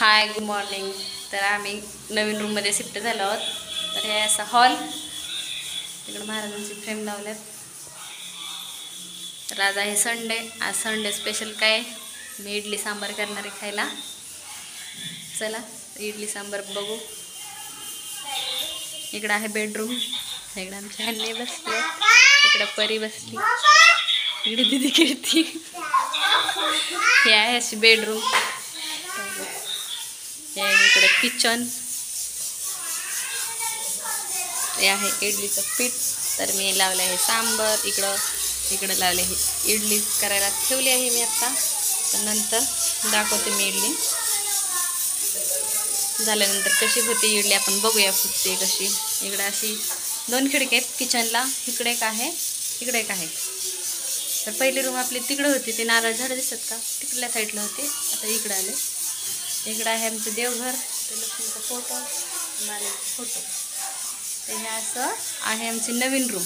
Hi good morning. तर आम्ही नवीन रूममध्ये शिफ्ट झालो आहोत. तर हे असा हॉल, तिकडे महाराजांची फ्रेम लावल्यात. तर आज आहे संडे. आज संडे स्पेशल काय, मी इडली सांबार करणार आहे खायला. चला इडली सांबार बघू. इकडं आहे बेडरूम, इकडं आमच्या हन्नी बसले, इकडं परी बसली, इकडे दिदी खेळती. हे आहे अशी बेडरूम. हे इकडे किचन. हे आहे इडलीचं पीठ. तर मी लावलं आहे सांबर. इकडं लावले आहे इडली करायला ठेवली आहे मी आत्ता. तर नंतर दाखवते मी इडली झाल्यानंतर कशी होते इडली आपण बघूया फुटते कशी. इकडे अशी 2 खिडकी आहेत किचनला. इकडे एक आहे, इकडे एक आहे. तर पहिली रूम आपली तिकडे होती, ते नारळ झाडं दिसत का, तिकडल्या साईडला होते. आता इकडे आले. इकडं आहे आमचं देवघर, ते लक्ष्मीचा फोटो, माझा फोटो. तर हे असं आहे आमची नवीन रूम.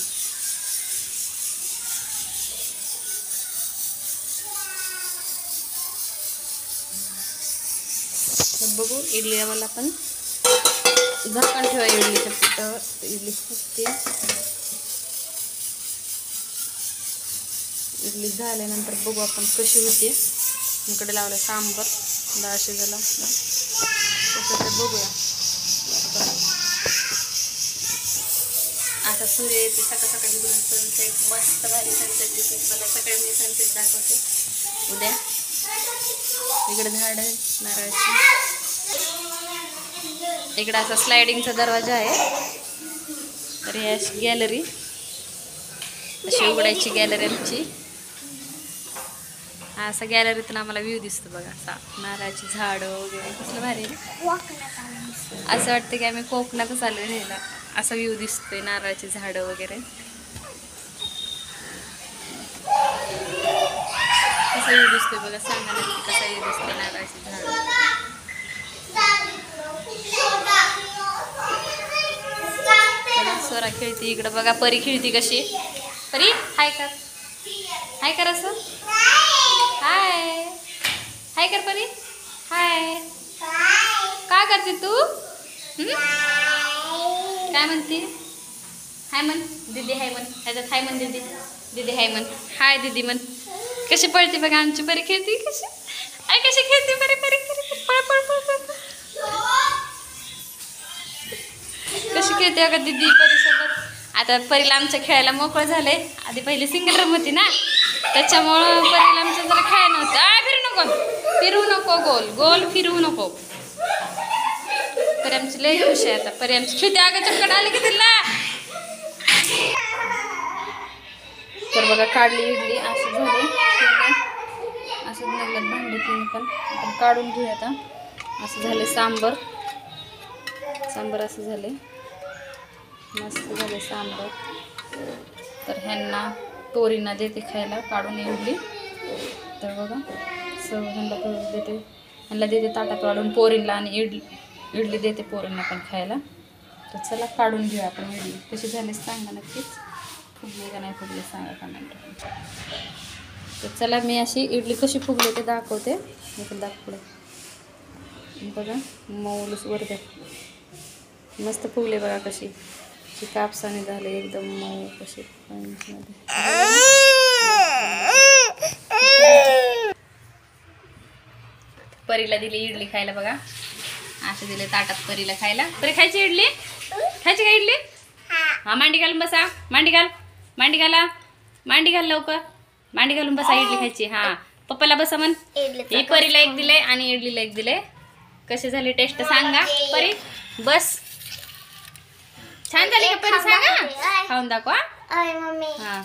बघू इडली मला पण झाकण ठेवा इडलीचं पिठं, इडली फुटते. इडली झाल्यानंतर बघू आपण कशी होते. इकडे लावलं सांबर, डाळ शिजायला तसं ते बघूया. आता सूर्य येते सकाळी सनसेट, मस्त भारी सनसेट दिसते. मला सकाळी मी सनसेट दाखवते उद्या. इकडे झाड आहे नारळाची. इकडे असा स्लायडिंगचा दरवाजा आहे. तर ही अशी गॅलरी, अशी उघडायची गॅलरी आमची. असा गॅलरीतून आम्हाला व्ह्यू दिसतो बघा, असा नारळाची झाडं वगैरे. कसलं भारी, असं वाटतं की आम्ही कोकणातच आलो राहिला. असा व्ह्यू दिसतोय, नारळाची झाडं वगैरे. कसा व्ह्यू दिसतोय बघा, सांगा नक्की कसा व्ह्यू दिसतोय नारळाची झाडं. स्वरा खेळती इकडं बघा. परी खेळती कशी. परी हाय कर, हाय कर असं, हाय हाय कर परी, हाय. काय करते तू? काय म्हणते? हाय म्हण दीदी, हाय म्हण. ह्याच्यात हाय म्हण दीदी, दीदी हाय म्हण, हाय दीदी म्हण. कशी पळते बघा आमची परी खेळती कशी. आय कशी खेळते परी, परी पळ पळ पळ पळ. कशी खेळते बघा दीदी परीसोबत. आता परीला आमच्या खेळायला मोकळं झालंय. आधी पहिली सिंगल रूम होती ना, त्याच्यामुळं परीला आमच्या जरा खेळायला नव्हतं. फिरू नको गोल गोल फिरू नको. परी आमची लय खुश आहे आता. परी आमची खेळते. अगं चक्कर आले की तिला. तर बघा काढली इडली, असं झालं. असं निघलं भांडे तिने पण आपण काढून घेऊया आता. असं झाले सांबर असं झाले, मस्त झाले सांबर. तर ह्यांना पोरींना देते खायला काढून इडली. तर बघा ह्यांना देते ताटात वाढून पोरींना, आणि इडली देते पोरींना पण खायला. तर चला काढून घेऊया आपण इडली. कशी झाली सांगा नक्कीच. फुगली का नाही फुगली सांगा कमेंट. तर चला मी अशी इडली कशी फुगली ते दाखवते. इकडे दाखवलं बघा, मऊलूस वरते मस्त फुगले बघा कशी. कापसाने झाले एकदम मऊ कशी. परीला दिली इडली खायला बघा. असे दिले ताटात परीला खायला. परी खायची इडली, खायची का इडली? हा मांडी घालून बसा, मांडी घाल, मांडी घाला, मांडी घाल लवकर, मांडी घालून बसा. इडली खायची. हा पप्पाला बसा म्हण. ही परीला एक दिले आणि इडलीला एक दिले. कशी झाली टेस्ट सांगा परी. बस छान झाली का परी सांगा, खाऊन दाखवा. हा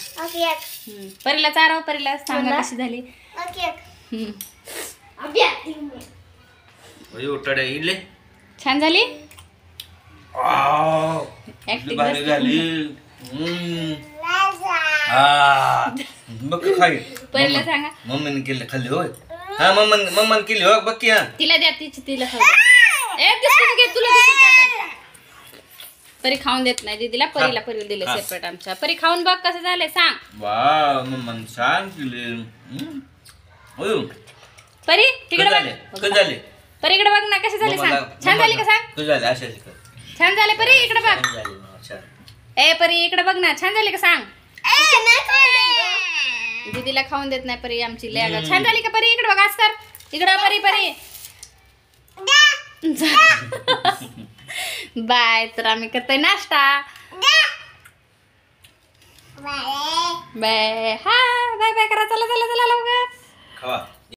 परीला चाराव, परीला सांगा कशी झाली. छान झाली. परीला सांगा मम्मीने केलं खाल्ली होय. हा मम्मान केली हो बघ की. तिला द्या, तिला खाऊ घे. तुला परी खाऊन देत नाही दीदीला. परीला दिले सेपरेट आमच्या. परी खाऊन बघ कसं झालंय सांग. वा मम्मान छान केले. परी तिकडे झाले. परी इकडे बघ ना कशी झाली सांग. छान झाली का सांग. तू झाली अशाच कर. छान झाले परी इकडे बघ. छान झाली ना, छान. ए परी इकडे बघ ना छान झाली का सांग. दीदीला खाऊन देत नाही परी आमची लय आगाऊ. छान झाली का परी इकडे बघ. आज कर इकडे परी परी. बाय. तर आम्ही करतोय नाश्ता. बाय. हा बाय बाय करा. चला चला चला लवकर. खावा.